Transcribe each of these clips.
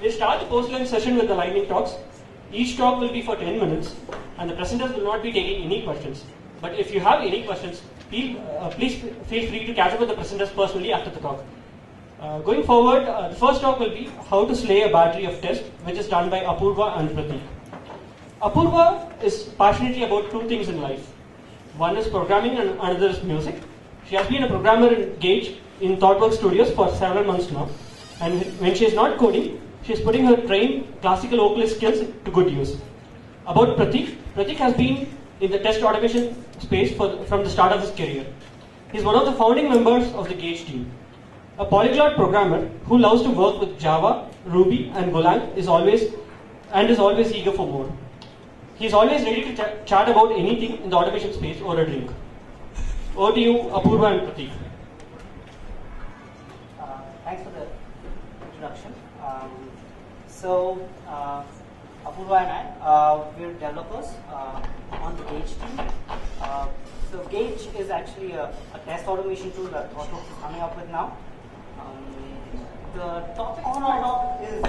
We'll start the post-lunch session with the lightning talks. Each talk will be for 10 minutes, and the presenters will not be taking any questions. But if you have any questions, please feel free to catch up with the presenters personally after the talk. Going forward, the first talk will be how to slay a battery of tests, which is done by Apurva and Pratik. Apurva is passionate about two things in life. One is programming and another is music. She has been a programmer in Gage in ThoughtWorks Studios for several months now. And when she is not coding, she is putting her trained classical vocalist skills to good use. About Pratik, Pratik has been in the test automation space from the start of his career. He is one of the founding members of the Gage team. A polyglot programmer who loves to work with Java, Ruby, and Golang is always eager for more. He is always ready to chat about anything in the automation space or a drink. Over to you, Apurva and Pratik. Thanks for the introduction. Apurva and I, we're developers on the Gage team. So Gage is actually a test automation tool that ThoughtWorks is coming up with now. The topic on our talk is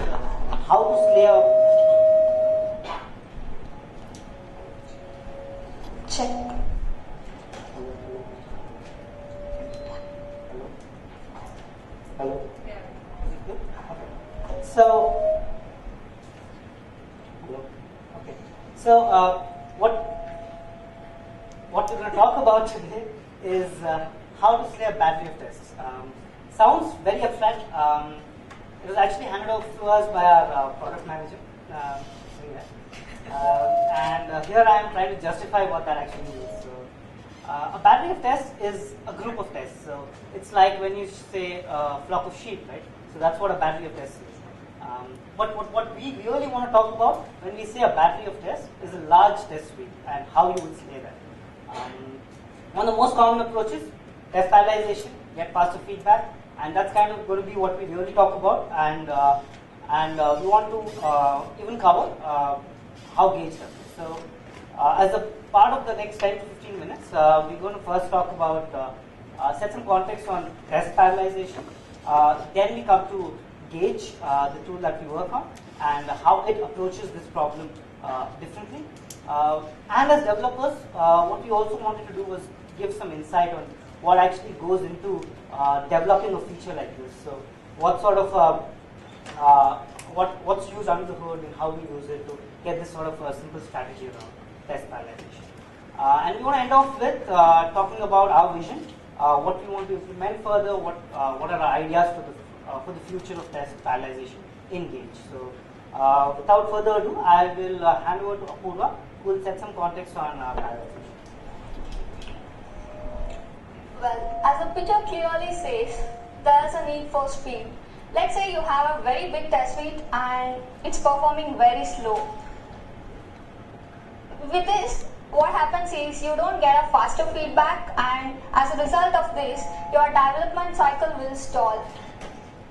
how to slay a... Check. Hello? Yeah. Is it good? Okay. So, what we're going to talk about today is how to slay a battery of tests. Sounds very abstract. It was actually handed off to us by our product manager. Here I am trying to justify what that actually means. So, a battery of tests is a group of tests. So it's like when you say a flock of sheep, right? So that's what a battery of tests is. What we really want to talk about when we say a battery of tests is a large test suite and how you would slay that. One of the most common approaches, test parallelization, get faster feedback, and that's kind of going to be what we really talk about. And we want to even cover how Gage does it. So as a part of the next 10 to 15 minutes, we're going to first talk about, set some context on test parallelization. Then we come to Gage, the tool that we work on, and how it approaches this problem differently. And as developers, what we also wanted to do was give some insight on what actually goes into developing a feature like this. So what sort of, what's used under the hood and how we use it to get this sort of a simple strategy around test parallelization. And we want to end off with talking about our vision, what we want to implement further, what are our ideas for the future of test parallelization in Gage. So without further ado, I will hand over to Apurva, who will set some context on parallelization. Well, as the picture clearly says, there is a need for speed. Let's say you have a very big test suite and it's performing very slow. With this, what happens is you don't get a faster feedback, and as a result of this, your development cycle will stall.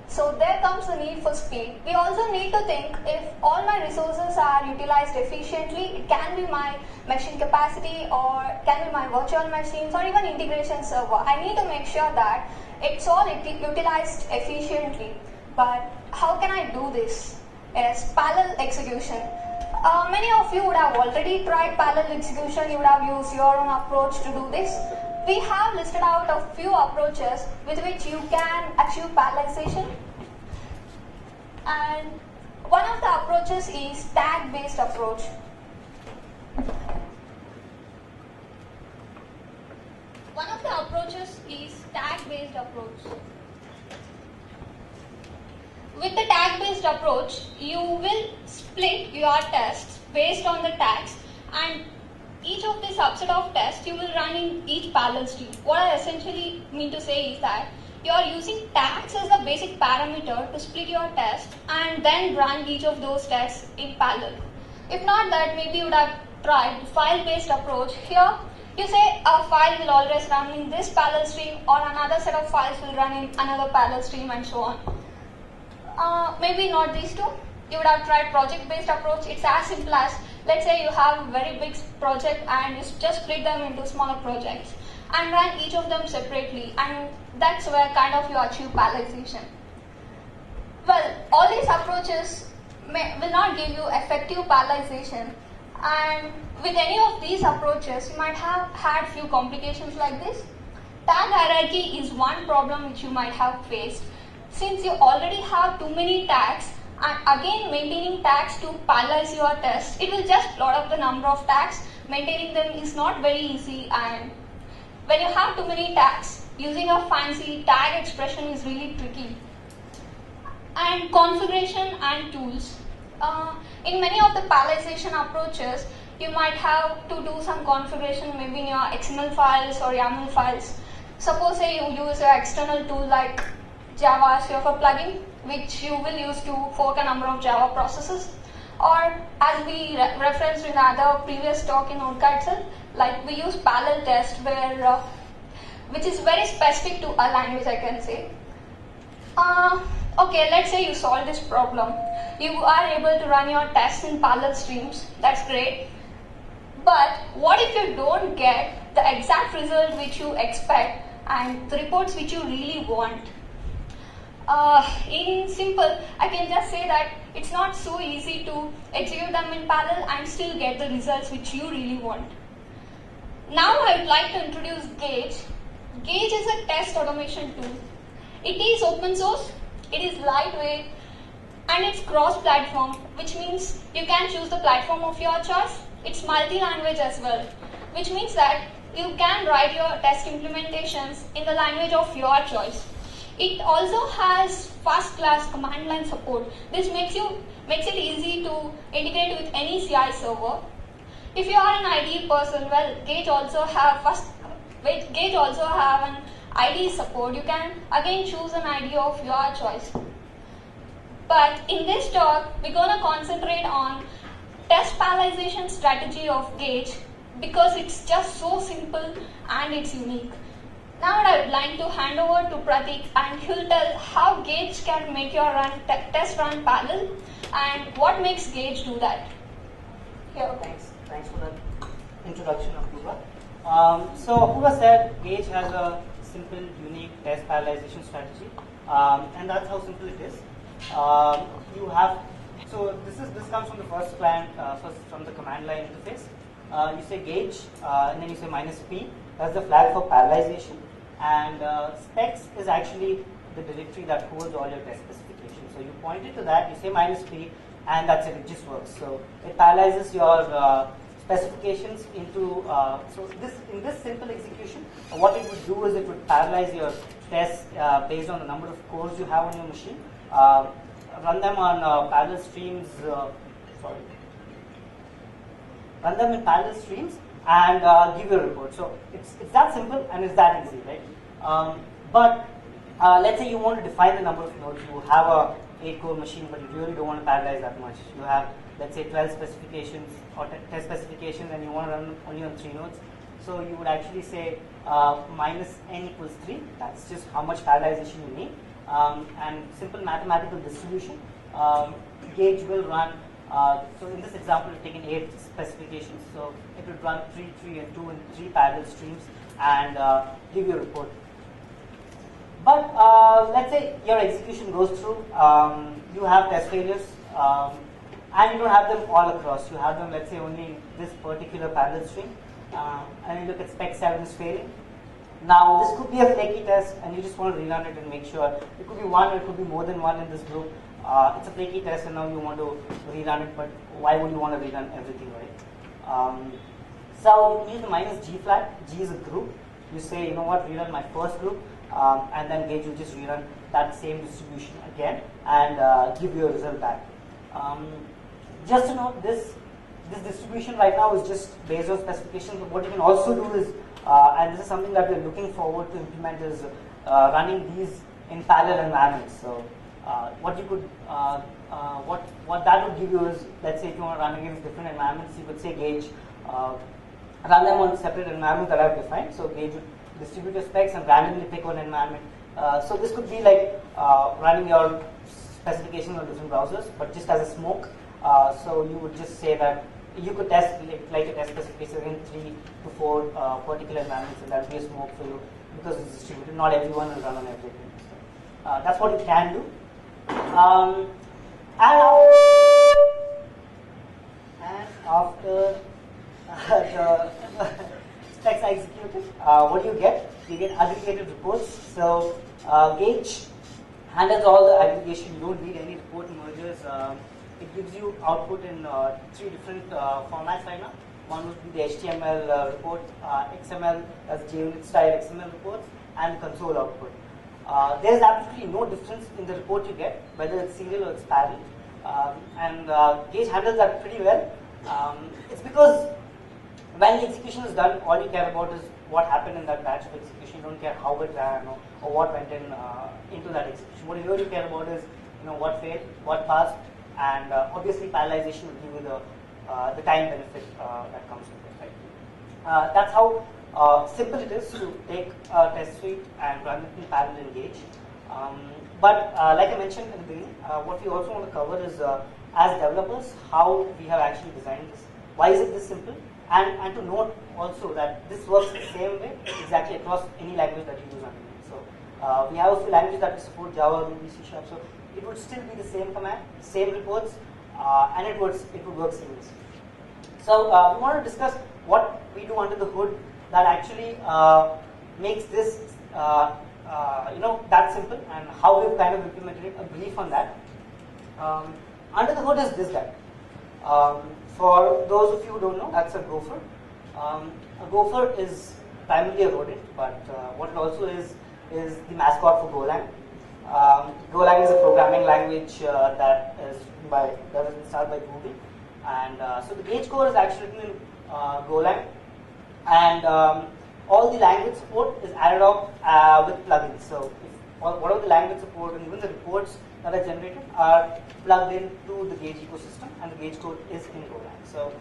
So there comes the need for speed. We also need to think if all my resources are utilized efficiently, it can be my machine capacity or can be my virtual machines or even integration server. I need to make sure that it's all utilized efficiently. But how can I do this? Yes, parallel execution. Many of you would have already tried parallel execution. You would have used your own approach to do this. We have listed out a few approaches with which you can achieve parallelization. And one of the approaches is tag-based approach. One of the approaches is tag-based approach. With the tag-based approach, you will split your tests based on the tags, and each of the subset of tests you will run in each parallel stream. What I essentially mean to say is that you are using tags as the basic parameter to split your test and then run each of those tests in parallel. If not that, maybe you would have tried file-based approach. Here, you say a file will always run in this parallel stream or another set of files will run in another parallel stream and so on. Maybe not these two. You would have tried project-based approach. It's as simple as, let's say you have a very big project and you just split them into smaller projects and run each of them separately, and that's where kind of you achieve parallelization. Well, all these approaches will not give you effective parallelization. And with any of these approaches, you might have had few complications like this. Tag hierarchy is one problem which you might have faced. Since you already have too many tags, and again maintaining tags to parallelize your test, it will just plot up the number of tags. Maintaining them is not very easy, and when you have too many tags, using a fancy tag expression is really tricky. And configuration and tools. In many of the parallelization approaches, you might have to do some configuration maybe in your XML files or YAML files. Suppose say you use an external tool like Java CFF plugin, which you will use to fork a number of Java processes. Or as we referenced in the other previous talk in ODCA itself, like we use parallel test where which is very specific to a language, I can say. Okay, let's say you solve this problem. You are able to run your tests in parallel streams. That's great. But what if you don't get the exact result which you expect and the reports which you really want? In simple, I can just say that it's not so easy to execute them in parallel and still get the results which you really want. Now I would like to introduce Gauge. Gauge is a test automation tool. It is open source, it is lightweight, and it's cross-platform, which means you can choose the platform of your choice. It's multi-language as well, which means that you can write your test implementations in the language of your choice. It also has first-class command line support. This makes it easy to integrate with any CI server. If you are an IDE person, well, Gauge also have an IDE support. You can again choose an IDE of your choice. But in this talk, we're going to concentrate on test parallelization strategy of Gauge because it's just so simple and it's unique. Now I would like to hand over to Pratik and he'll tell how Gauge can make your test run parallel and what makes Gauge do that. Here. Thanks for the introduction, Apurva. So Apurva said Gauge has a simple, unique test parallelization strategy, and that's how simple it is. This comes from the first from the command line interface. You say Gauge, and then you say -p. That's the flag for parallelization, and specs is actually the directory that holds all your test specifications. So you point it to that, you say -p, and that's it. It just works. So it parallelizes your specifications into. In this simple execution, what it would do is it would parallelize your tests based on the number of cores you have on your machine. Run them on parallel streams. Run them in parallel streams and give you a report. So it's that simple and it's that easy, right? But let's say you want to define the number of nodes. You have a 8-core machine, but you really don't want to parallelize that much. You have, let's say, 12 specifications or test specifications, and you want to run only on 3 nodes. So you would actually say -n equals 3. That's just how much parallelization you need. And simple mathematical distribution. Gauge will run. So in this example, we've taken 8 specifications. So it would run 3, 3, and 2 in 3 parallel streams and give you a report. But let's say your execution goes through. You have test failures, and you don't have them all across. You have them, let's say, only in this particular parallel stream. And you look at spec 7 is failing. Now, this could be a flaky test, and you just want to rerun it and make sure. It could be one, or it could be more than one in this group. It's a flaky test, and now you want to rerun it, but why would you want to rerun everything, right? So you use the -g flag. G is a group. You say, you know what, rerun my first group, and then Gauge will just rerun that same distribution again and give you a result back. Just to note, this distribution right now is just based on specifications, but what you can also do is, and this is something that we're looking forward to implement, is running these in parallel environments. So what you could, what that would give you is, let's say if you want to run against different environments, you could say Gauge, run them on separate environments that I've defined. So Gauge would distribute your specs and randomly pick one environment. So this could be like running your specifications on different browsers, but just as a smoke. So you would just say that you could test like a test specification in 3 to 4 particular environments, and that would be a smoke for you because it's distributed. Not everyone will run on everything. That's what you can do. And what do you get? You get aggregated reports. So Gauge handles all the aggregation. You don't need any report mergers. It gives you output in 3 different formats right now. One would be the HTML report, XML as JUnit style XML reports, and console output. There's absolutely no difference in the report you get, whether it's serial or it's parallel. And Gauge handles that pretty well. It's because when the execution is done, all you care about is what happened in that batch of execution. You don't care how it ran or what went into that execution. What you really care about is what failed, what passed, and obviously parallelization will give you the time benefit that comes with it. Right? That's how simple it is to take a test suite and run it in parallel in Gauge. But like I mentioned in the beginning, what we also want to cover is as developers how we have actually designed this. Why is it this simple? And to note also that this works the same way exactly across any language that you use underneath. So we have a few languages that support Java, Ruby, C#. So it would still be the same command, same reports, and it would work seamlessly. So we want to discuss what we do under the hood that actually makes this that simple, and how we've kind of implemented a brief on that. Under the hood is this guy. For those of you who don't know, that's a gopher. A gopher is primarily a rodent, but what it also is the mascot for Golang. Golang is a programming language that is started by Google, and so the Gauge core is actually written in Golang, and all the language support is added up with plugins. So whatever the language support and even the reports that are generated are plugged into the Gauge ecosystem, and the Gauge code is in Golang. So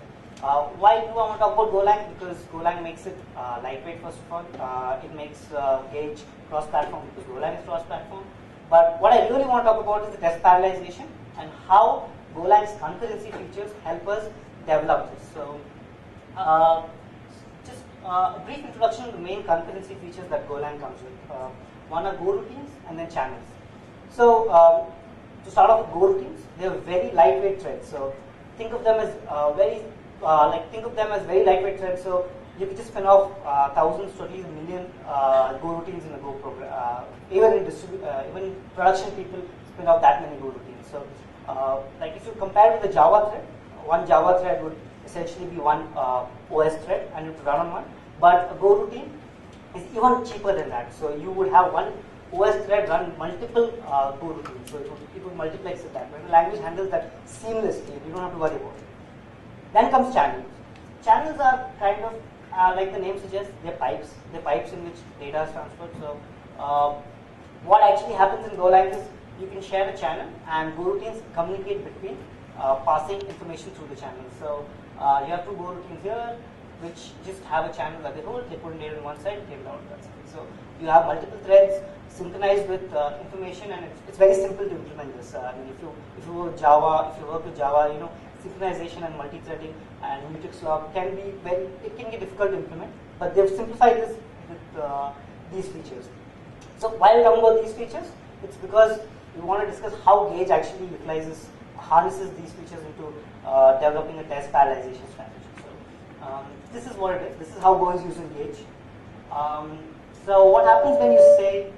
why do I want to talk about Golang? Because Golang makes it lightweight, first of all. It makes Gauge cross-platform because Golang is cross-platform. But what I really want to talk about is the test parallelization and how Golang's concurrency features help us develop this. So just a brief introduction to the main concurrency features that Golang comes with. One are Go routines and then channels. So to start off with Go routines, they are very lightweight threads. So think of them as very lightweight threads. So you can just spin off thousands to at least a million Go routines in a Go program. Even production people spin off that many Go routines. So like if you compare with the Java thread, one Java thread would essentially be one OS thread and it would run on one. But a Go routine is even cheaper than that. So you would have one OS thread run multiple Go routines. So it would multiplex it that way. The language handles that seamlessly. You don't have to worry about it. Then comes channels. Channels are kind of like the name suggests, they're pipes. They're pipes in which data is transferred. So what actually happens in Golang is you can share a channel and Go routines communicate between passing information through the channel. So you have 2 Go routines here which just have a channel that they hold, they put in data on one side, take it out on that side. So you have multiple threads synchronized with information, and it's very simple to implement this. I mean, if you work with Java, synchronization and multi-threading and mutex log can be difficult to implement, but they've simplified this with these features. So why are we talking about these features? It's because we want to discuss how Gauge actually harnesses these features into developing a test parallelization strategy. So this is what it is. This is how Go is used in Gauge. So what happens when you say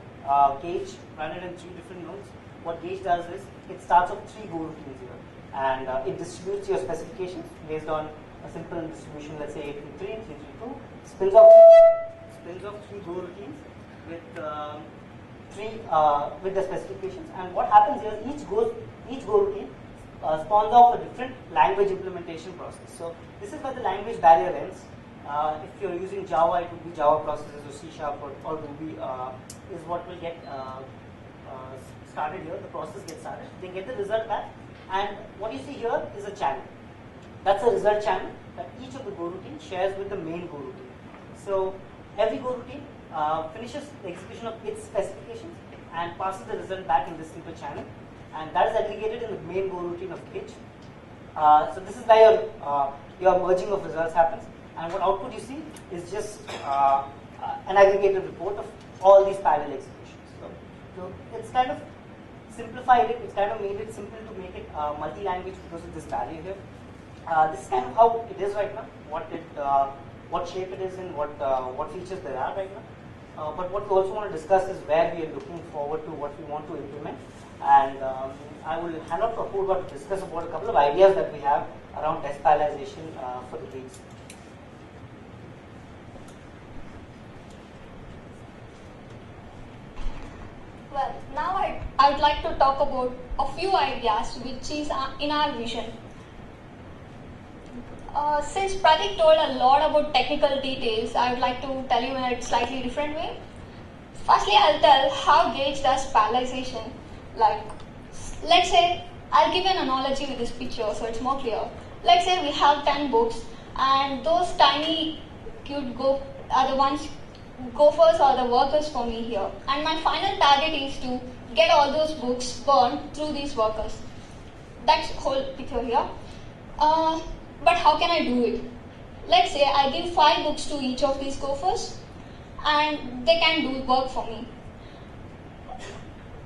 Gauge, run it in 3 different nodes? What Gauge does is it starts off 3 Go routines here, and it distributes your specifications based on a simple distribution. Let's say 833, 332, spins off 3 Go routines with with the specifications. And what happens here is each Go routine spawns off a different language implementation process. So this is where the language barrier ends. If you're using Java, it would be Java processes, or C# or Ruby is what will get started here. The process gets started. They get the result back, and what you see here is a channel. That's a result channel that each of the Go routine shares with the main Go routine. So every Go routine finishes the execution of its specifications and passes the result back in this simple channel, and that is aggregated in the main Go routine of Gauge. So this is where your merging of results happens, and what output you see is just an aggregated report of all these parallel executions. So it's kind of simplified it. It's kind of made it simple to make it multi-language because of this barrier here. This is kind of how it is right now. What it what shape it is and what features there are right now. But what we also want to discuss is where we are looking forward to, what we want to implement. And I will hand off to Apurva to discuss about a couple of ideas that we have around test parallelization for the breeds. Well, now I would like to talk about a few ideas which is in our vision. Since Pratik told a lot about technical details, I would like to tell you in a slightly different way. Firstly, I'll tell how Gauge does parallelization. Like, let's say, I'll give an analogy with this picture so it's more clear. Let's say we have 10 books and those tiny cute are the ones gophers are the workers for me here. And my final target is to get all those books burned through these workers. That's the whole picture here. But how can I do it? Let's say I give 5 books to each of these gophers and they can do work for me.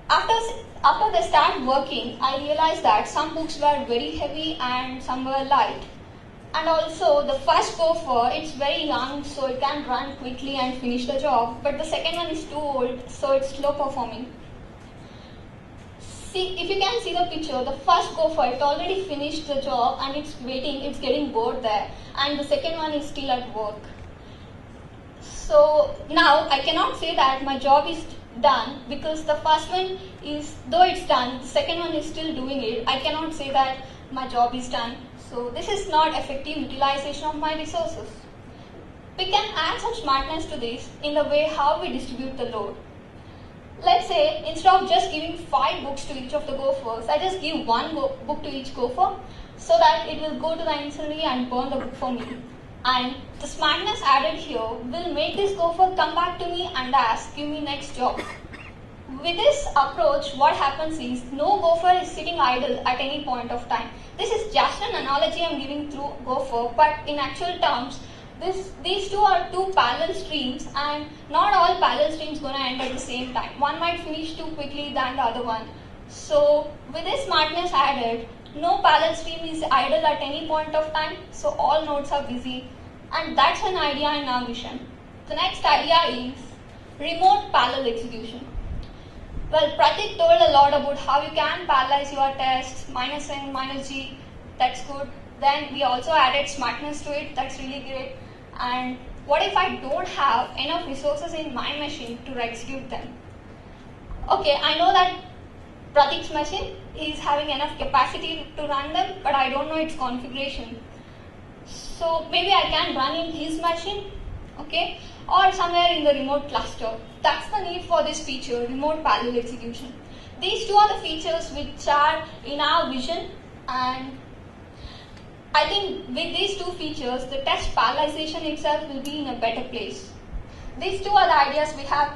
After they start working, I realized that some books were very heavy and some were light. And also the first gopher, it's very young so it can run quickly and finish the job, but the second one is too old so it's slow performing. See, if you can see the picture, the first gopher, it already finished the job and it's waiting, it's getting bored there, and the second one is still at work. So now I cannot say that my job is done because the first one is, though it's done, the second one is still doing it. I cannot say that my job is done. So this is not effective utilization of my resources. We can add some smartness to this in the way how we distribute the load. Let's say instead of just giving 5 books to each of the gophers, I just give 1 book to each gopher so that it will go to the incinerator and burn the book for me. And the smartness added here will make this gopher come back to me and ask, give me next job. With this approach, what happens is no gopher is sitting idle at any point of time. This is just an analogy I'm giving through gopher, but in actual terms, these two are 2 parallel streams and not all parallel streams going to end at the same time. One might finish too quickly than the other one. So with this smartness added, no parallel stream is idle at any point of time, so all nodes are busy, and that's an idea in our vision. The next idea is remote parallel execution. Well, Pratik told a lot about how you can parallelize your tests, -n, -g, that's good. Then we also added smartness to it, that's really great. And what if I don't have enough resources in my machine to execute them? Okay, I know that Pratik's machine is having enough capacity to run them, but I don't know its configuration. So maybe I can run in his machine, okay, or somewhere in the remote cluster. That's the need for this feature, remote parallel execution. These 2 are the features which are in our vision, and I think with these 2 features, the test parallelization itself will be in a better place. These 2 are the ideas we have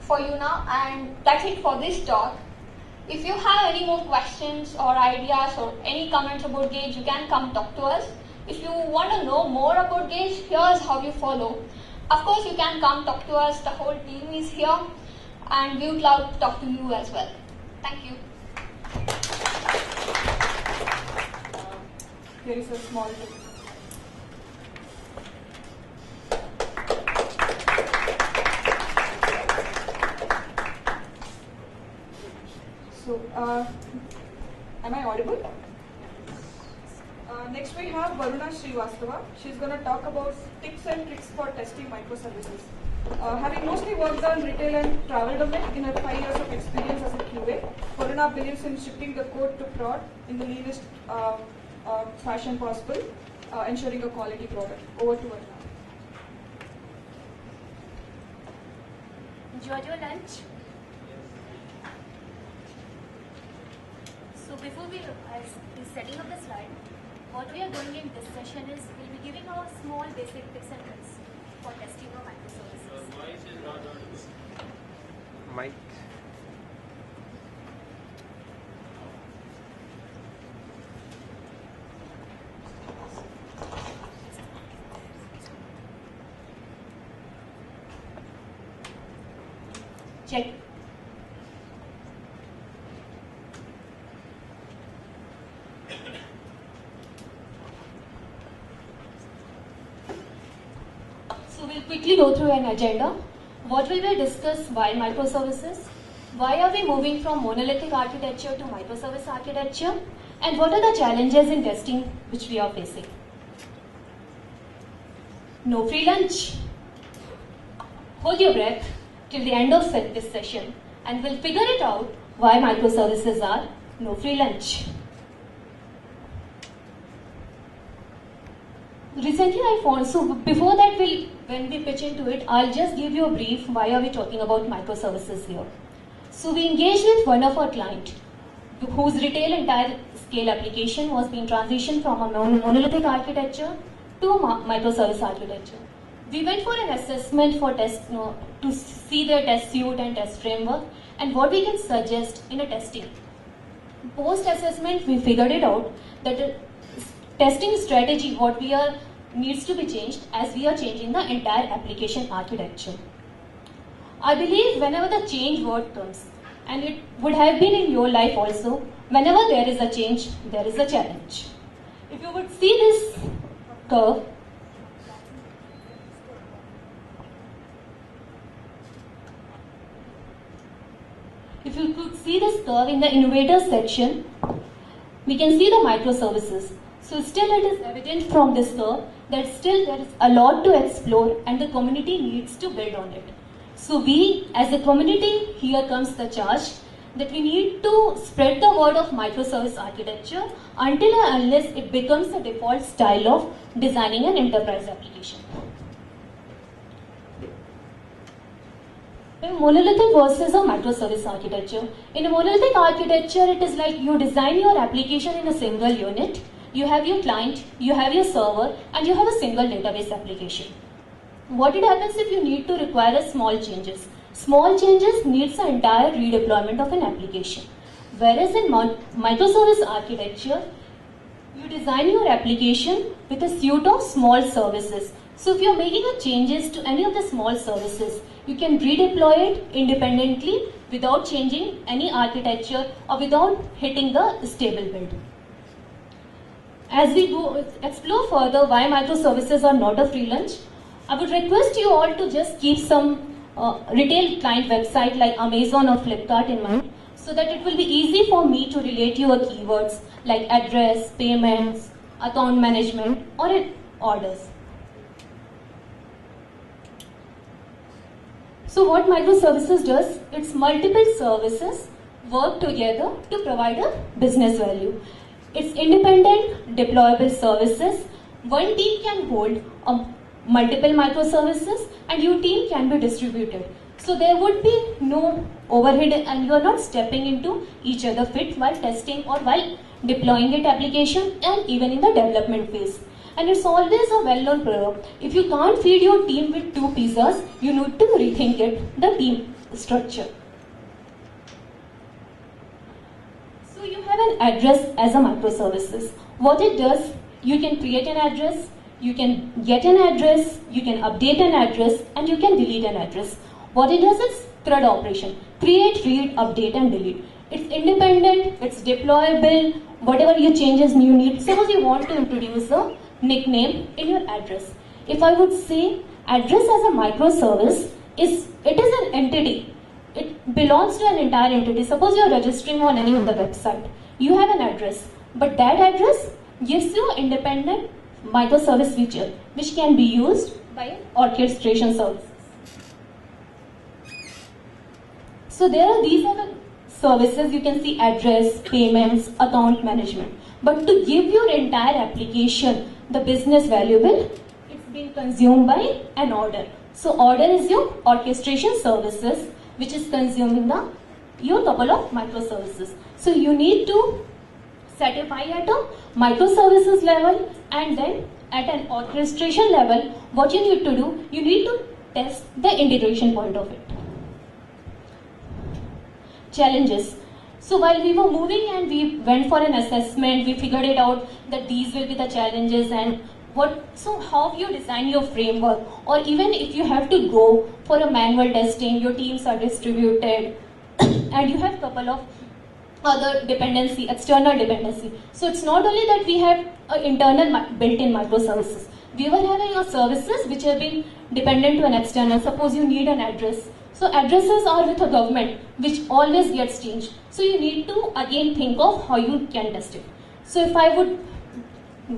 for you now, and that's it for this talk. If you have any more questions or ideas or any comments about Gauge, you can come talk to us. If you want to know more about Gauge, here's how you follow. Of course, you can come talk to us. The whole team is here, and we would love to talk to you as well. Thank you. Here is a small So, am I audible? Next we have Varuna Srivastava. She's going to talk about tips and tricks for testing microservices. Having mostly worked on retail and travel domain in her 5 years of experience as a QA, Varuna believes in shipping the code to prod in the leanest fashion possible, ensuring a quality product. Over to Varuna. Enjoyed your lunch? So before we setting up the slide, what we are doing in this session is we'll be giving our small basic tips and tricks for testing our microservices. Voice is not audible. Mic. Check. quickly go through an agenda. What will we discuss? Why microservices? Why are we moving from monolithic architecture to microservice architecture? And what are the challenges in testing which we are facing? No free lunch. Hold your breath till the end of this session and we'll figure it out why microservices are no free lunch. Recently I found, so before that when we pitch into it, I'll just give you a brief why are we talking about microservices here. So we engaged with one of our clients whose retail entire scale application was being transitioned from a monolithic architecture to a microservice architecture. We went for an assessment for to see their test suite and test framework and what we can suggest in a testing. Post-assessment, we figured it out that the testing strategy, what we are needs to be changed as we are changing the entire application architecture. I believe whenever the change word comes, and it would have been in your life also, whenever there is a change, there is a challenge. If you would see this curve, if you could see this curve in the innovators section, we can see the microservices. So still it is evident from this curve that still there is a lot to explore and the community needs to build on it. So we as a community, here comes the charge that we need to spread the word of microservice architecture until and unless it becomes the default style of designing an enterprise application. Monolithic versus a microservice architecture. In a monolithic architecture, it is like you design your application in a single unit. You have your client, you have your server, and you have a single database application. What it happens if you need to require small changes? Small changes needs the entire redeployment of an application. Whereas in microservice architecture, you design your application with a suite of small services. So if you're making a changes to any of the small services, you can redeploy it independently without changing any architecture or without hitting the stable build. As we go explore further why microservices are not a free lunch, I would request you all to just keep some retail client website like Amazon or Flipkart in mind so that it will be easy for me to relate your keywords like address, payments, account management or orders. So what microservices does, it's multiple services work together to provide a business value. It's independent deployable services. One team can hold multiple microservices and your team can be distributed. So there would be no overhead and you are not stepping into each other fit while testing or while deploying it application and even in the development phase. And it's always a well-known proverb. If you can't feed your team with 2 pizzas, you need to rethink it, the team structure. So you have an address as a microservices. What it does, you can create an address, you can get an address, you can update an address, and you can delete an address. What it does is thread operation. Create, read, update, and delete. It's independent, it's deployable, whatever your changes you need. Suppose you want to introduce a nickname in your address. If I would say address as a microservice, it is an entity. It belongs to an entire entity. Suppose you are registering on any of the website. You have an address, but that address gives you an independent microservice feature which can be used by orchestration services. So these are the services. You can see address, payments, account management. But to give your entire application the business valuable, it's being consumed by an order. So order is your orchestration services which is consuming your couple of microservices. So you need to certify at a microservices level and then at an orchestration level, what you need to do, you need to test the integration point of it. Challenges. So while we were moving and we went for an assessment, we figured it out that these will be the challenges and how you design your framework, or even if you have to go for a manual testing, your teams are distributed and you have couple of other dependency, external dependency. So it's not only that we have an internal built-in microservices, We were having your services which have been dependent to an external. Suppose you need an address. So addresses are with a government which always gets changed. So you need to again think of how you can test it. So if I would,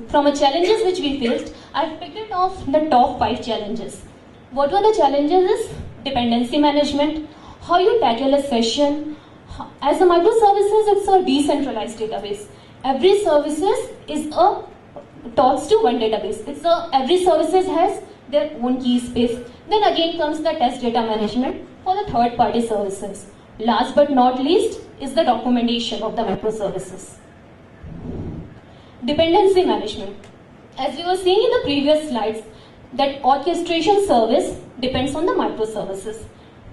from the challenges which we faced, I've picked it off the top 5 challenges. What were the challenges is dependency management, how you tackle a session. As a microservices, it's a decentralized database. Every services is a talks to one database. Every services has their own key space. Then again comes the test data management for the third party services. Last but not least is the documentation of the microservices. Dependency management. As we were seeing in the previous slides, that orchestration service depends on the microservices.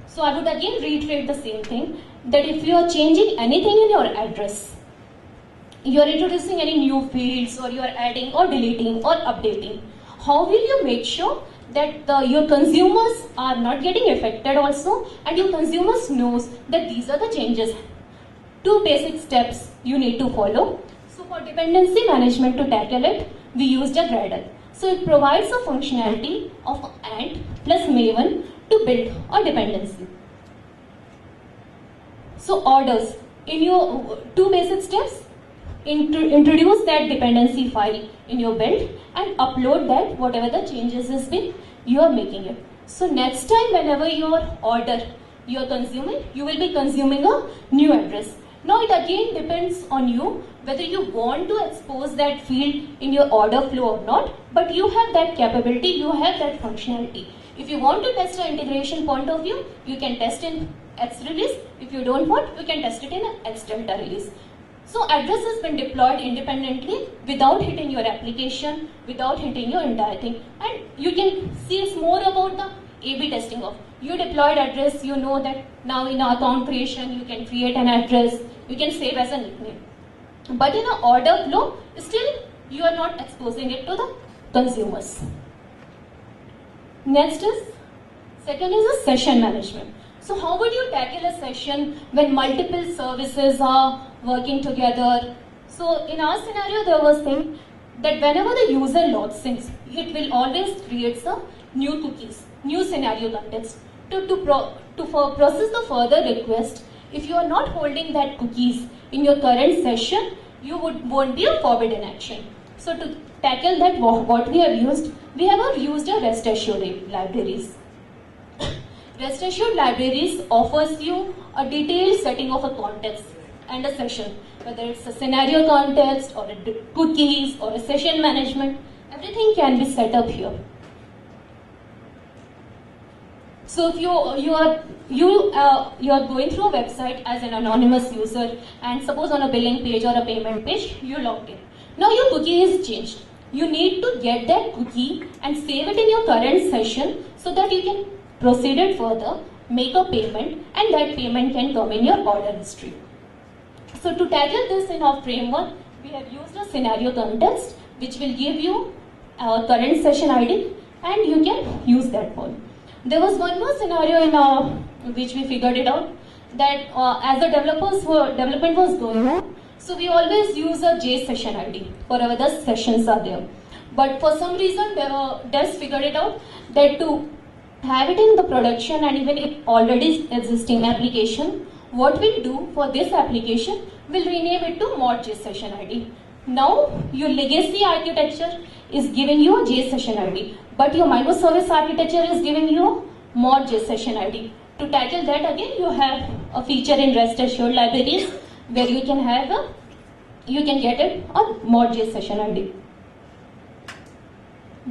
So I would again reiterate the same thing, that if you are changing anything in your address, you are introducing any new fields, or you are adding or deleting or updating, how will you make sure that your consumers are not getting affected also, and your consumers knows that these are the changes? 2 basic steps you need to follow. So for dependency management, to tackle it, we used a Gradle. So it provides a functionality of Ant plus Maven to build a dependency. So orders, in your 2 basic steps, introduce that dependency file in your build and upload that whatever the changes has been, you are making it. So next time whenever your order you are consuming, you will be consuming a new address. Now it again depends on you whether you want to expose that field in your order flow or not, but you have that capability, you have that functionality. If you want to test an integration point of view, you can test in X release. If you don't want, you can test it in an X Delta release. So address has been deployed independently without hitting your application, without hitting your entire thing. And you can see it's more about the A/B testing of you deployed address. You know that now in account creation you can create an address, you can save as a nickname. But in an order flow, still you are not exposing it to the consumers. Next is, second is a session management. So how would you tackle a session when multiple services are working together? So in our scenario, there was thing that whenever the user logs in, it will always create some new cookies, new scenario context. To process the further request, if you are not holding that cookies in your current session, you won't be a forbidden action. So to tackle that, what we have used a REST assured libraries. REST assured libraries offers you a detailed setting of a context and a session, whether it's a scenario context or a cookies or a session management, everything can be set up here. So if you are going through a website as an anonymous user, and suppose on a billing page or a payment page, you logged in. Now your cookie is changed. You need to get that cookie and save it in your current session so that you can proceed it further, make a payment, and that payment can come in your order history. So to tackle this in our framework, we have used a scenario context which will give you our current session ID, and you can use that one. There was one more scenario in which we figured it out, that as the development was going on, so we always use a J session ID wherever the sessions are there. But for some reason, devs figured it out that to have it in the production and even if already existing application, what we'll do for this application, we'll rename it to mod J session ID. Now your legacy architecture is giving you a J session ID, but your microservice architecture is giving you mod J session ID. To tackle that again, you have a feature in REST assured libraries where you can get it on mod J session ID.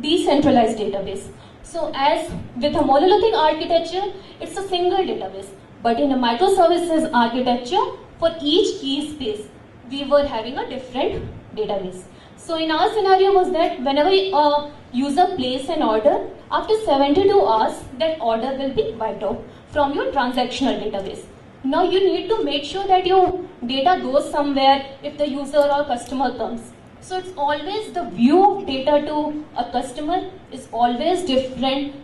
Decentralized database. So as with a monolithic architecture, it's a single database. But in a microservices architecture, for each key space, we were having a different database. So in our scenario was that whenever a user places an order, after 72 hours, that order will be wiped out from your transactional database. Now you need to make sure that your data goes somewhere if the user or customer comes. So it's always the view of data to a customer is always different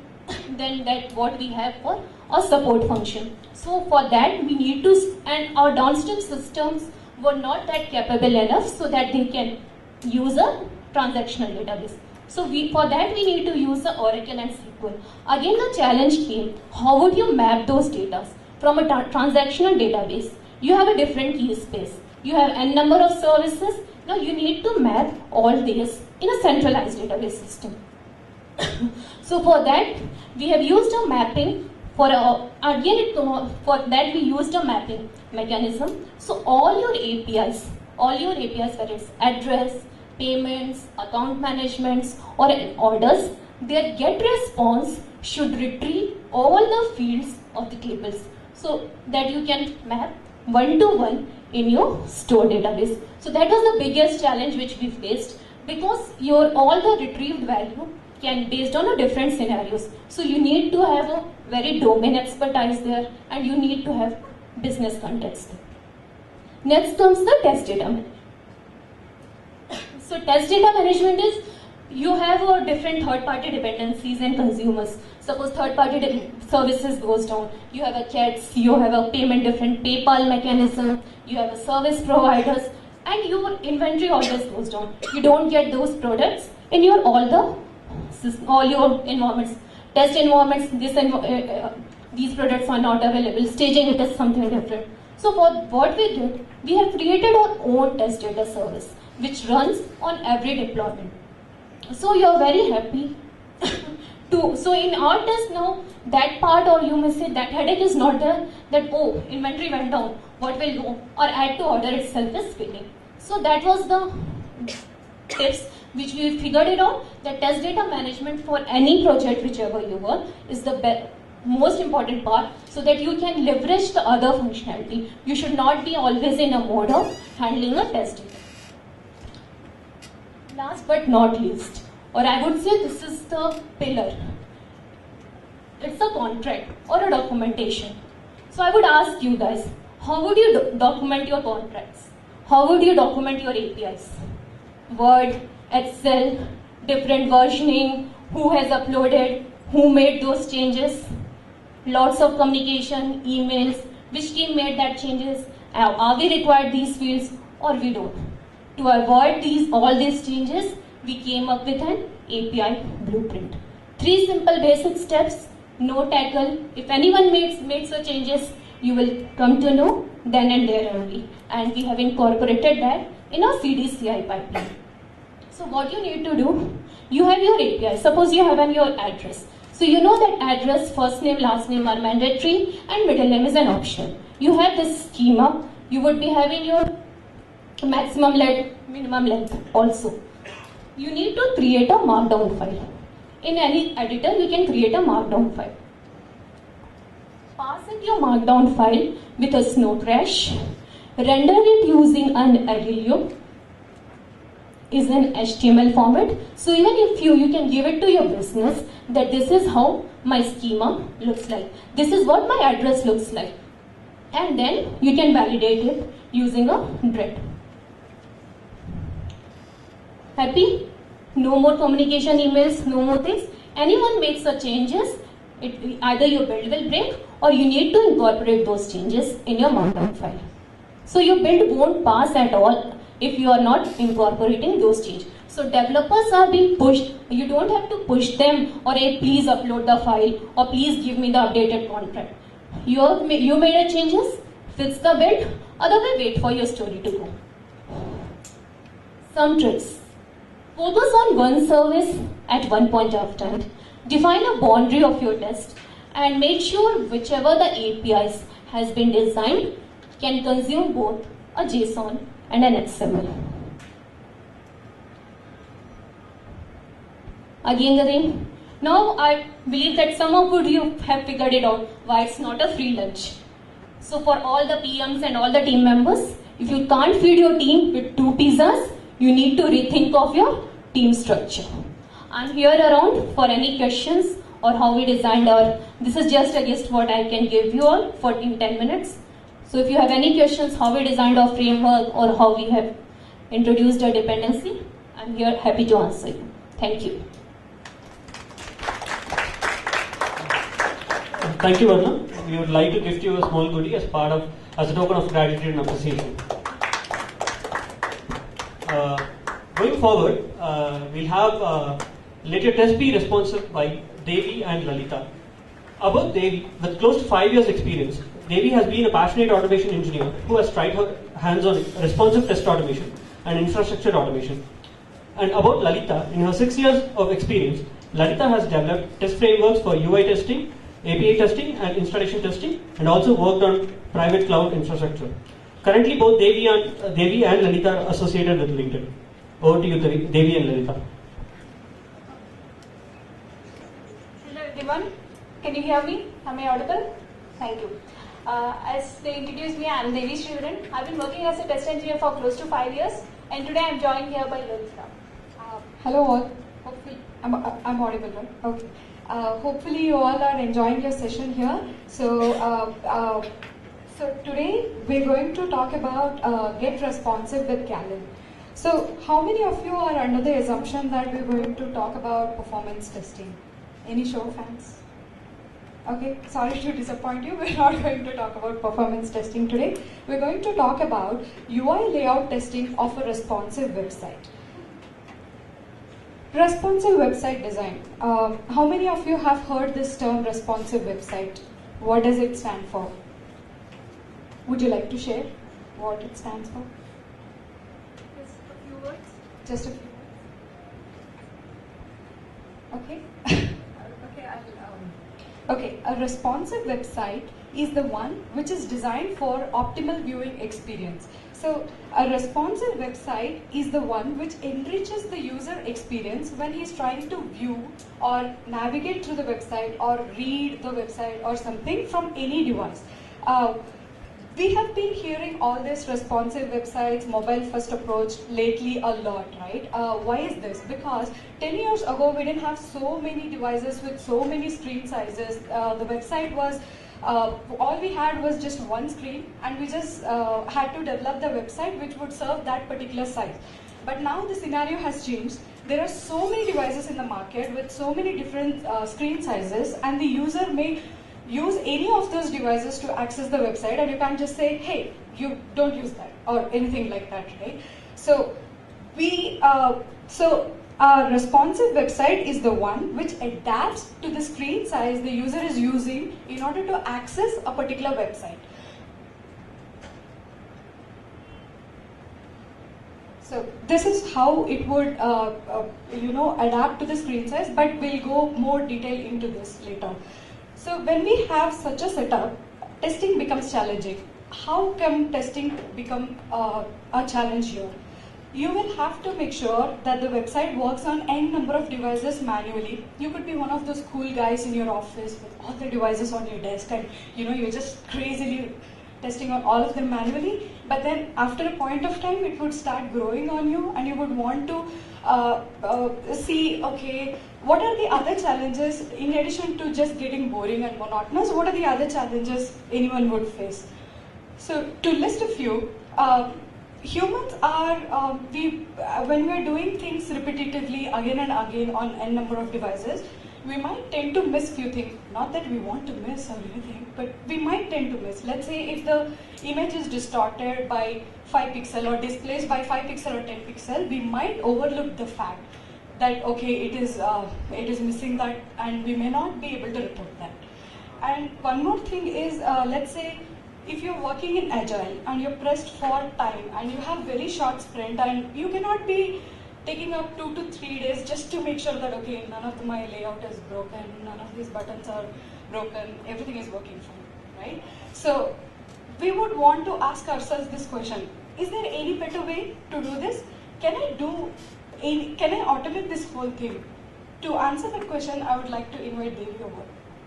than that what we have for a support function. So for that we need to, and our downstream systems were not that capable enough so that they can use a transactional database. So for that we need to use the Oracle and SQL. Again the challenge came, how would you map those data from a transactional database? You have a different key space. You have n number of services. Now you need to map all these in a centralized database system. So for that we have used a mapping for that we used a mapping mechanism. So all your APIs, whether it's address, payments, account managements, or orders, their get response should retrieve all the fields of the tables so that you can map one-to-one in your store database. So that was the biggest challenge which we faced, because all the retrieved value can based on a different scenarios. So you need to have a very domain expertise there, and you need to have business context there. Next comes the test data management. So test data management is, you have different third-party dependencies and consumers. Suppose third-party services goes down, you have a CATS, you have a payment different PayPal mechanism, you have a service providers, and your inventory always goes down. You don't get those products in your all your environments. Test environments, these products are not available. Staging it is something different. So for what we did, we have created our own test data service which runs on every deployment. So you are very happy so in our test now, that part, or you may say that headache is not there, that inventory went down, what will go, or add to order itself is failing. So that was the tips which we figured it out, that test data management for any project whichever you work is the most important part, so that you can leverage the other functionality. You should not be always in a mode of handling a test data. Last but not least, or I would say this is the pillar. It's a contract or a documentation. So I would ask you guys, how would you document your contracts? How would you document your APIs? Word, Excel, different versioning, who has uploaded, who made those changes, lots of communication, emails, which team made that changes, are we required these fields or we don't. To avoid all these changes, we came up with an API blueprint. 3 simple basic steps, no tackle. If anyone makes the changes, you will come to know then and there only. And we have incorporated that in our CDCI pipeline. So what you need to do, you have your API. Suppose you have your address. So you know that address, first name, last name are mandatory and middle name is an option. You have this schema. You would be having your maximum length, minimum length also. You need to create a markdown file. In any editor, you can create a markdown file. Pass in your markdown file with a snow crash. Render it using an Aurelio. Is an HTML format. So even if you can give it to your business that this is how my schema looks like. This is what my address looks like. And then you can validate it using a DRED. Happy? No more communication emails, no more things. Anyone makes the changes, either your build will break or you need to incorporate those changes in your markdown file. So your build won't pass at all if you are not incorporating those changes. So developers are being pushed. You don't have to push them or hey, please upload the file or please give me the updated contract. You made a changes, fix the build, otherwise wait for your story to go. Some tricks. Focus on one service at one point of time. Define a boundary of your test and make sure whichever the APIs has been designed can consume both a JSON and an XML. Again, now I believe that some of you have figured it out why it's not a free lunch. So for all the PMs and all the team members, if you can't feed your team with 2 pizzas, you need to rethink of your team structure. I'm here around for any questions or how we designed this is just a guess what I can give you all for in 10 minutes. So if you have any questions how we designed our framework or how we have introduced a dependency, I'm here happy to answer you. Thank you. Thank you, Varna. We would like to gift you a small goodie as a token of gratitude and appreciation. Going forward, we'll have Let your test be responsive by Devi and Lalita. About Devi, with close to 5 years' experience, Devi has been a passionate automation engineer who has tried her hands on responsive test automation and infrastructure automation. And about Lalita, in her 6 years of experience, Lalita has developed test frameworks for UI testing, API testing, and installation testing, and also worked on private cloud infrastructure. Currently, both Devi and Lalita are associated with LinkedIn. Over to you, Devi and Lalita. Hello everyone, can you hear me? Am I audible? Thank you. As they introduced me, I am Devi Srivaran. I've been working as a test engineer for close to 5 years, and today I'm joined here by Lalita. Hello all. Hopefully, I'm audible, right? Okay. Hopefully you all are enjoying your session here. So today we're going to talk about Get Responsive with Galen. So how many of you are under the assumption that we're going to talk about performance testing? Any show of hands? Okay, sorry to disappoint you, we're not going to talk about performance testing today. We're going to talk about UI layout testing of a responsive website. Responsive website design. How many of you have heard this term responsive website? What does it stand for? Would you like to share what it stands for? Just a few words. Just a few words. Okay. Okay, a responsive website is the one which is designed for optimal viewing experience. So a responsive website is the one which enriches the user experience when he's trying to view or navigate through the website or read the website or something from any device. We have been hearing all this responsive websites, mobile first approach lately a lot, right? Why is this? Because 10 years ago we didn't have so many devices with so many screen sizes. The website was, all we had was just one screen, and we just had to develop the website which would serve that particular size. But now the scenario has changed. There are so many devices in the market with so many different screen sizes, and the user may use any of those devices to access the website, and you can't just say, hey, you don't use that or anything like that, right? So a responsive website is the one which adapts to the screen size the user is using in order to access a particular website. So this is how it would adapt to the screen size, but we'll go more detail into this later. So when we have such a setup, testing becomes challenging. How can testing become a challenge here? You will have to make sure that the website works on n number of devices manually. You could be one of those cool guys in your office with all the devices on your desk, and you're just crazily testing on all of them manually. But then after a point of time, it would start growing on you, and you would want to see, okay, what are the other challenges in addition to just getting boring and monotonous? What are the other challenges anyone would face? So to list a few, humans are, when we are doing things repetitively again and again on n number of devices, we might tend to miss few things. Not that we want to miss or anything, but we might tend to miss. Let's say if the image is distorted by 5 pixel or displaced by 5 pixel or 10 pixel, we might overlook the fact that, okay, it is missing that, and we may not be able to report that. And one more thing is, let's say if you're working in Agile and you're pressed for time and you have very short sprint, and you cannot be taking up 2 to 3 days just to make sure that, okay, none of my layout is broken, none of these buttons are broken, everything is working fine, right? So we would want to ask ourselves this question: is there any better way to do this? Can I automate this whole thing? To answer that question, I would like to invite Devi over.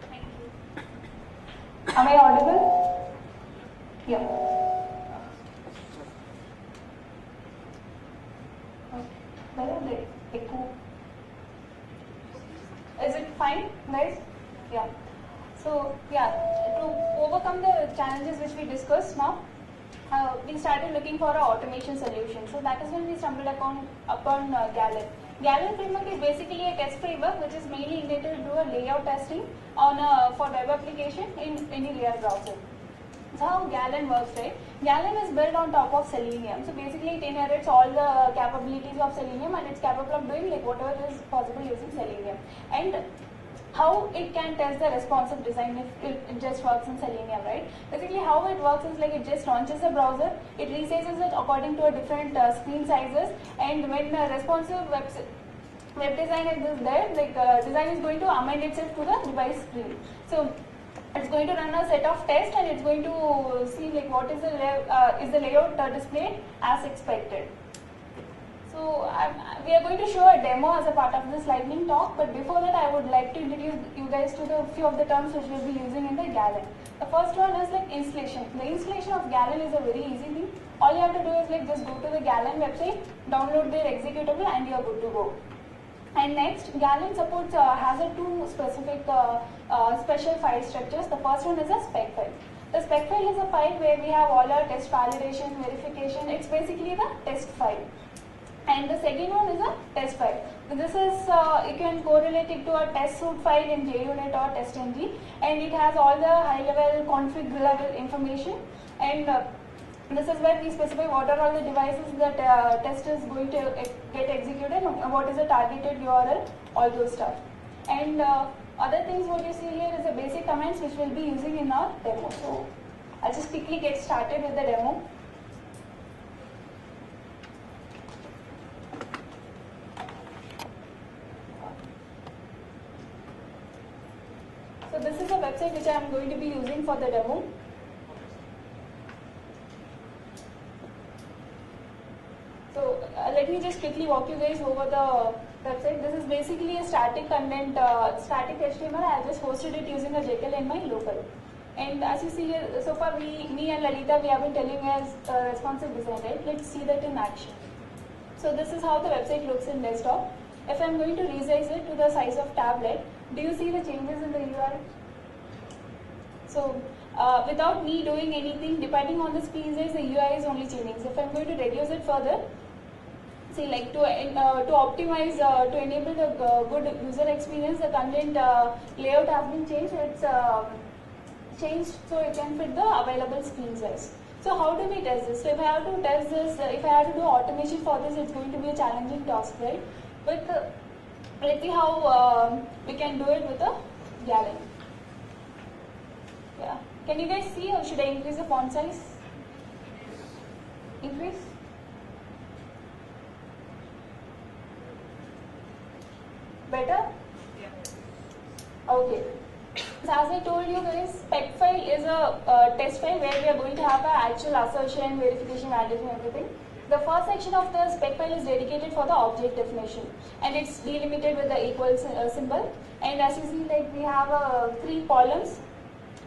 Thank you. Am I audible? Yeah. Where are they? Echo. Is it fine, guys? Yeah. So, yeah, to overcome the challenges which we discussed now, we started looking for an automation solution. So that is when we stumbled upon Galen. Galen framework is basically a test framework which is mainly intended to do a layout testing for web application in any real browser. So how Galen works, right? Galen is built on top of Selenium. So basically it inherits all the capabilities of Selenium and it's capable of doing like whatever is possible using Selenium. And how it can test the responsive design if it just works in Selenium, right? Basically how it works is like it just launches the browser, it resizes it according to a different screen sizes, and when the responsive web design is there, like design is going to amend itself to the device screen. So it's going to run a set of tests and it's going to see like what is the layout displayed as expected. So we are going to show a demo as a part of this lightning talk, but before that I would like to introduce you guys to the few of the terms which we'll be using in the Galen. The first one is like installation. The installation of Galen is a very easy thing. All you have to do is like just go to the Galen website, download their executable and you are good to go. And next, Galen supports has a two specific special file structures. The first one is a spec file. The spec file is a file where we have all our test validation, verification. It's basically the test file. And the second one is a test file. So this is, you can correlate it to a test suite file in JUnit or TestNG, and it has all the high level config level information, and this is where we specify what are all the devices that test is going to get executed, and what is the targeted URL, all those stuff. And other things what you see here is the basic commands which we'll be using in our demo. So I'll just quickly get started with the demo. So this is a website which I am going to be using for the demo. So let me just quickly walk you guys over the website. This is basically a static content, static HTML. I have just hosted it using a Jekyll in my local. And as you see here, so far me and Lalita, we have been telling us responsive design, right? Let's see that in action. So this is how the website looks in desktop. If I'm going to resize it to the size of tablet, do you see the changes in the URL? So without me doing anything, depending on the screen size, the UI is only changing. So if I'm going to reduce it further, see like to optimize, to enable the good user experience, the content layout has been changed. It's changed so it can fit the available screen size. So how do we test this? So if I have to test this, if I have to do automation for this, it's going to be a challenging task, right? But let's see how we can do it with a Galen. Yeah. Can you guys see, or should I increase the font size? Increase? Better? Yeah. Okay. So as I told you guys, spec file is a test file where we are going to have an actual assertion, verification, validation, everything. The first section of the spec file is dedicated for the object definition, and it's delimited with the equal symbol. And as you see, like we have 3 columns,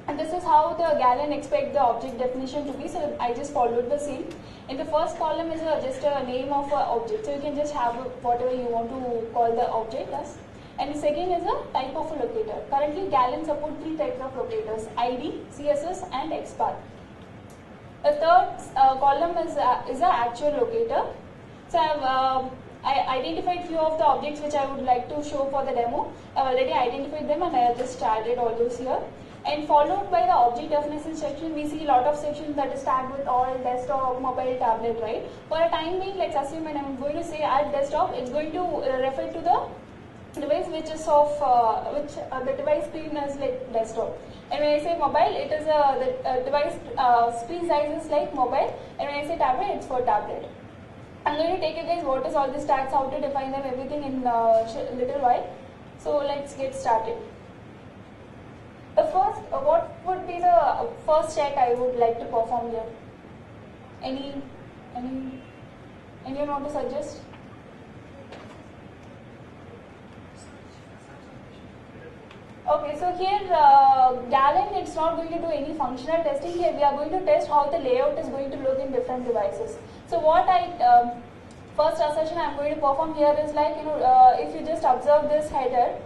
and this is how the Galen expects the object definition to be. So I just followed the same. In the first column is just a name of an object, so you can just have whatever you want to call the object as. And the second is a type of a locator. Currently, Galen supports 3 types of locators: ID, CSS, and XPath. The third column is an actual locator. So I identified few of the objects which I would like to show for the demo. I've already identified them and I have just added all those here. And followed by the object definition section, we see a lot of sections that is tagged with all desktop, mobile, tablet, right? For a time being, let's assume, and I'm going to say at desktop, it's going to refer to the device which is of the device screen is like desktop. And when I say mobile, it is the device screen size is like mobile. And when I say tablet, it's for tablet. I'm going to take you guys what is all these tags, how to define them, everything in a little while. So let's get started. The first, what would be the first check I would like to perform here? Anyone want to suggest? Okay, so here Galen, it's not going to do any functional testing. Here we are going to test how the layout is going to look in different devices. So what first assertion I'm going to perform here is like, if you just observe this header,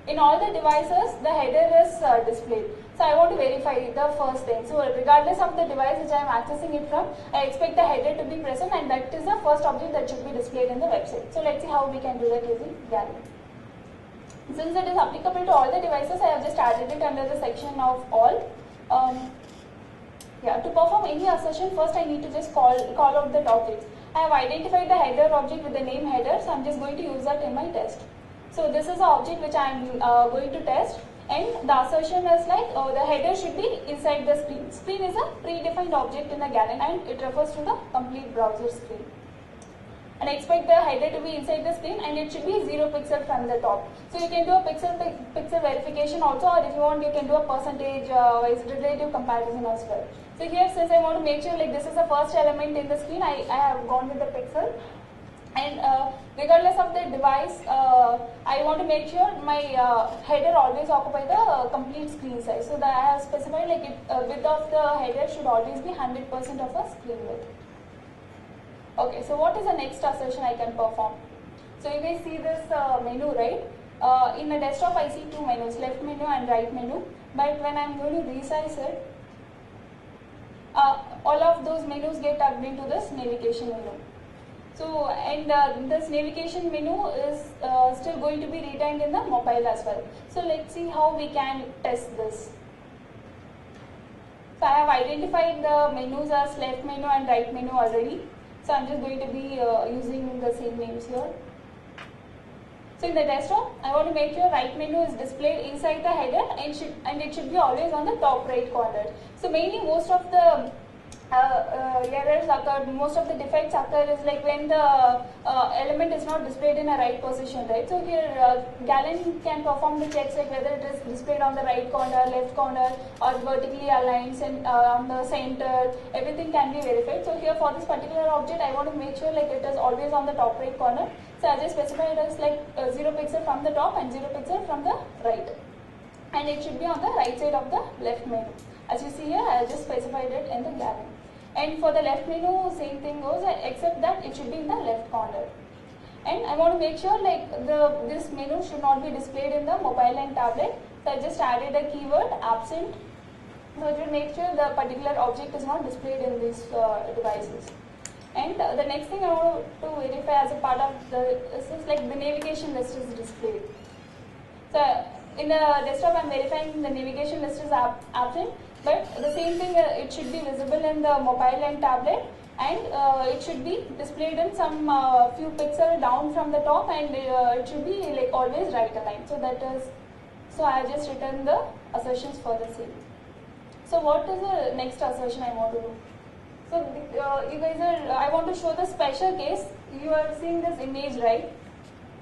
in all the devices, the header is displayed. So I want to verify the first thing. So regardless of the device which I am accessing it from, I expect the header to be present, and that is the first object that should be displayed in the website. So let's see how we can do that using Galen. Since it is applicable to all the devices, I have just added it under the section of all. Yeah, to perform any assertion, first I need to just call out the objects. I have identified the header object with the name header, so I'm just going to use that in my test. So this is the object which I'm going to test, and the assertion is like the header should be inside the screen. Screen is a predefined object in the Galen, and it refers to the complete browser screen. And I expect the header to be inside the screen, and it should be 0 pixel from the top. So you can do a pixel verification also, or if you want you can do a percentage wise relative comparison as well. So here, since I want to make sure like this is the first element in the screen, I have gone with the pixel. And regardless of the device, I want to make sure my header always occupy the complete screen size. So that I have specified like width of the header should always be 100% of a screen width. Okay, so what is the next assertion I can perform? So you guys see this menu, right? In the desktop I see two menus, left menu and right menu. But when I'm going to resize it, all of those menus get tucked into this navigation menu. So, and this navigation menu is still going to be retained in the mobile as well. So let's see how we can test this. So I have identified the menus as left menu and right menu already. So I'm just going to be using the same names here. So in the desktop, I want to make sure right menu is displayed inside the header, and it should be always on the top right corner. So mainly most of the errors occur, most of the defects occur is like when the element is not displayed in a right position, right? So here Galen can perform the checks like whether it is displayed on the right corner, left corner, or vertically aligned, and on the center, everything can be verified. So here for this particular object, I want to make sure like it is always on the top right corner. So I just specify it as like 0 pixel from the top and 0 pixel from the right. And it should be on the right side of the left menu. As you see here, I just specified it in the Galen. And for the left menu, same thing goes, except that it should be in the left corner. And I want to make sure like this menu should not be displayed in the mobile and tablet. So I just added a keyword absent. So it will make sure the particular object is not displayed in these devices. And the next thing I want to verify as a part of this is like the navigation list is displayed. So in the desktop, I'm verifying the navigation list is absent. But the same thing, it should be visible in the mobile and tablet, and it should be displayed in some few pixels down from the top, and it should be like always right aligned. So that is, so I just written the assertions for the same. So what is the next assertion I want to do? So you guys are, I want to show the special case. You are seeing this image, right?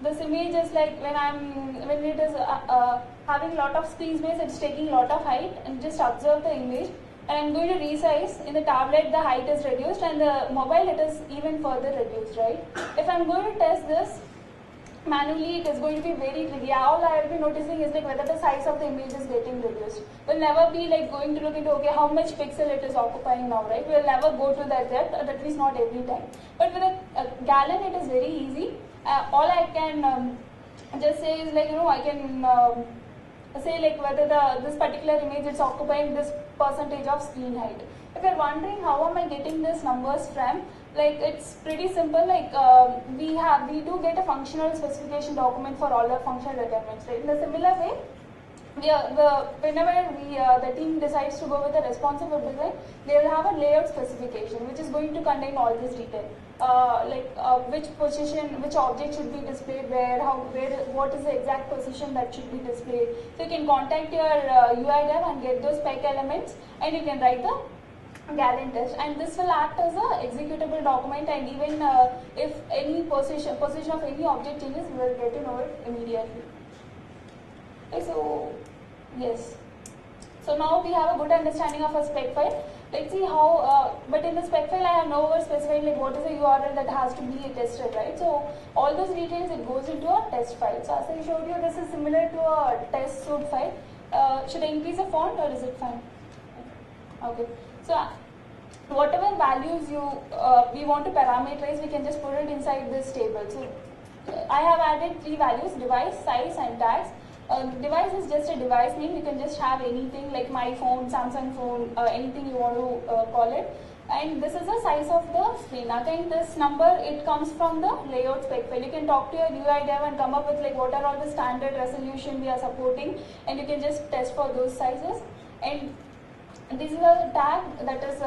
This image is like when it is having a lot of screen space, it's taking a lot of height, and just observe the image. And I'm going to resize. In the tablet, the height is reduced, and the mobile, it is even further reduced, right? If I'm going to test this manually, it is going to be very tricky. All I will be noticing is like whether the size of the image is getting reduced. We'll never be like going to look into, okay, how much pixel it is occupying now, right? We'll never go to that depth, at least not every time. But with a Galen, it is very easy. All I can just say is like, I can say like whether this particular image is occupying this percentage of screen height. If you're wondering how am I getting these numbers from, like it's pretty simple. Like we do get a functional specification document for all the functional requirements, right? In a similar way, whenever the team decides to go with a responsive web design, they will have a layout specification which is going to contain all this detail. Which position, which object should be displayed where, what is the exact position that should be displayed. So you can contact your UI dev and get those spec elements, and you can write the Galen test. And this will act as a executable document, and even if any position of any object changes, we will get to know it immediately. Okay, so yes. So now we have a good understanding of a spec file. Let's see how, but in the spec file I have nowhere specified like what is the URL that has to be tested, right? So all those details, it goes into a test file. So as I showed you, this is similar to a test suite file. Should I increase the font or is it fine? Okay. So whatever values we want to parameterize, we can just put it inside this table. So I have added 3 values: device, size, and tags. Device is just a device name. You can just have anything like my phone, Samsung phone, anything you want to call it. And this is the size of the screen. Again, this number, it comes from the layout spec file. You can talk to your UI dev and come up with like what are all the standard resolution we are supporting, and you can just test for those sizes. And And this is a tag that is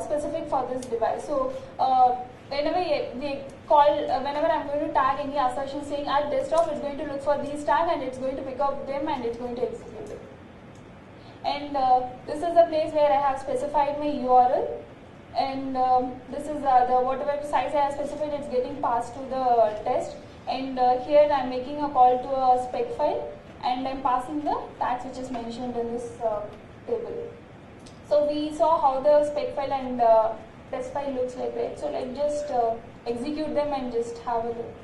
specific for this device. So whenever whenever I'm going to tag any assertion saying at desktop, it's going to look for these tags and it's going to pick up them and it's going to execute it. And this is the place where I have specified my URL, and this is the whatever size I have specified, it's getting passed to the test. And here I'm making a call to a spec file, and I'm passing the tags which is mentioned in this table. So we saw how the spec file and test file looks like, right? So like just execute them and just have a look.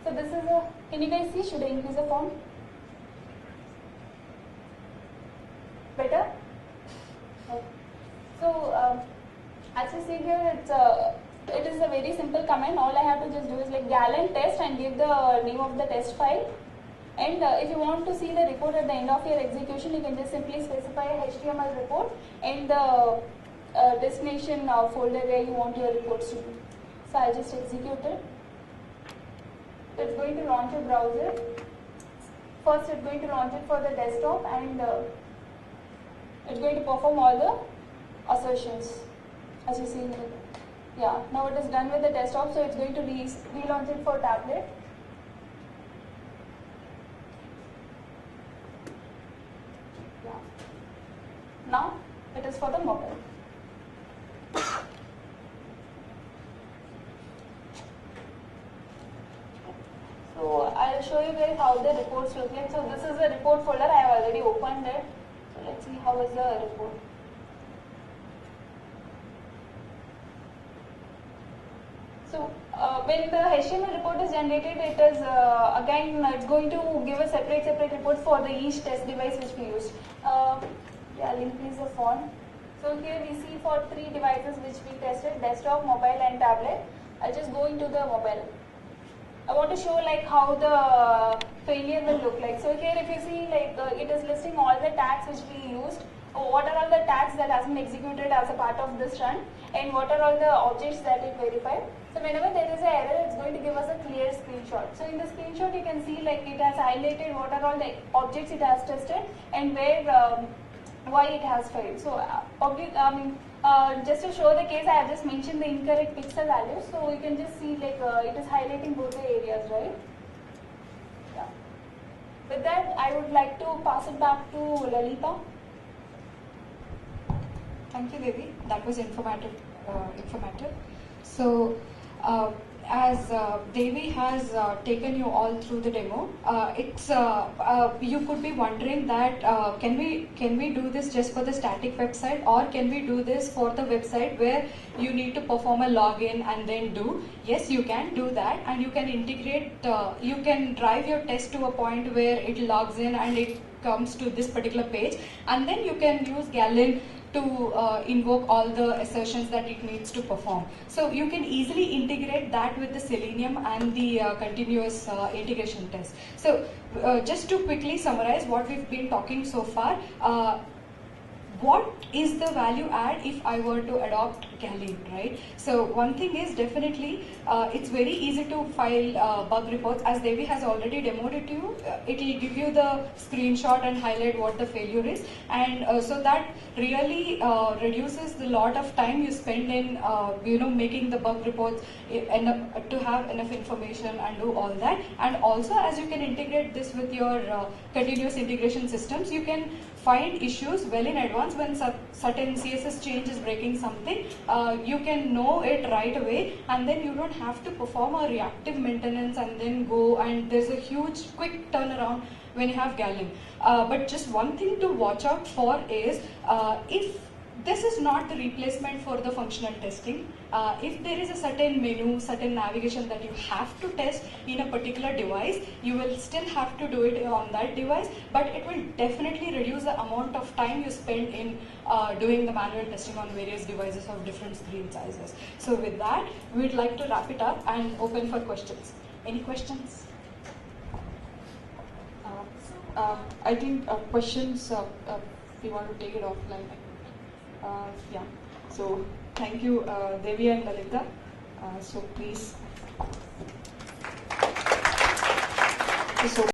So this is a, can you guys see? Should I increase the font? Better? Okay. So as you see here, it is a very simple command. All I have to just do is like gallon test and give the name of the test file. And if you want to see the report at the end of your execution, you can just simply specify a HTML report and the destination folder where you want your reports to be. So I'll just execute it. It's going to launch a browser. First, it's going to launch it for the desktop, and it's going to perform all the assertions, as you see here. Yeah, now it is done with the desktop, so it's going to relaunch it for tablet. Yeah. Now it is for the mobile. So I'll show you guys how the reports look like. So this is the report folder. I have already opened it. So let's see how is the report. So when the HTML report is generated, it is again it's going to give a separate report for the each test device which we used. Yeah, I'll increase the font. So here we see for 3 devices which we tested: desktop, mobile, and tablet. I'll just go into the mobile. I want to show like how the failure will look like. So here if you see like it is listing all the tags which we used, what are all the tags that has been executed as a part of this run, and what are all the objects that it verified. So whenever there is an error, it's going to give us a clear screenshot. So in the screenshot you can see like it has highlighted what are all the objects it has tested and where why it has failed. So just to show the case, I have just mentioned the incorrect pixel values. So you can just see like it is highlighting both the areas, right? Yeah. With that, I would like to pass it back to Lalita. Thank you, Devi. That was informative. So, as Devi has taken you all through the demo, you could be wondering that can we do this just for the static website, or can we do this for the website where you need to perform a login and then do? Yes, you can do that, and you can integrate. You can drive your test to a point where it logs in and it comes to this particular page, and then you can use Gallon to invoke all the assertions that it needs to perform. So you can easily integrate that with the Selenium and the continuous integration test. So just to quickly summarize what we've been talking so far, what is the value add if I were to adopt Gallon, right? So one thing is definitely it's very easy to file bug reports, as Devi has already demoed it to you. It will give you the screenshot and highlight what the failure is, and so that really reduces the lot of time you spend in making the bug reports to have enough information and do all that. And also, as you can integrate this with your continuous integration systems, you can find issues well in advance. When certain CSS change is breaking something, you can know it right away, and then you don't have to perform a reactive maintenance and then go, and there's a huge quick turnaround when you have Gallon. But just one thing to watch out for is if this is not the replacement for the functional testing. If there is a certain menu, certain navigation that you have to test in a particular device, you will still have to do it on that device, but it will definitely reduce the amount of time you spend in doing the manual testing on various devices of different screen sizes. So with that, we'd like to wrap it up and open for questions. Any questions? I think questions, we want to take it offline. Yeah. So thank you, Devi and Lalita. So please. So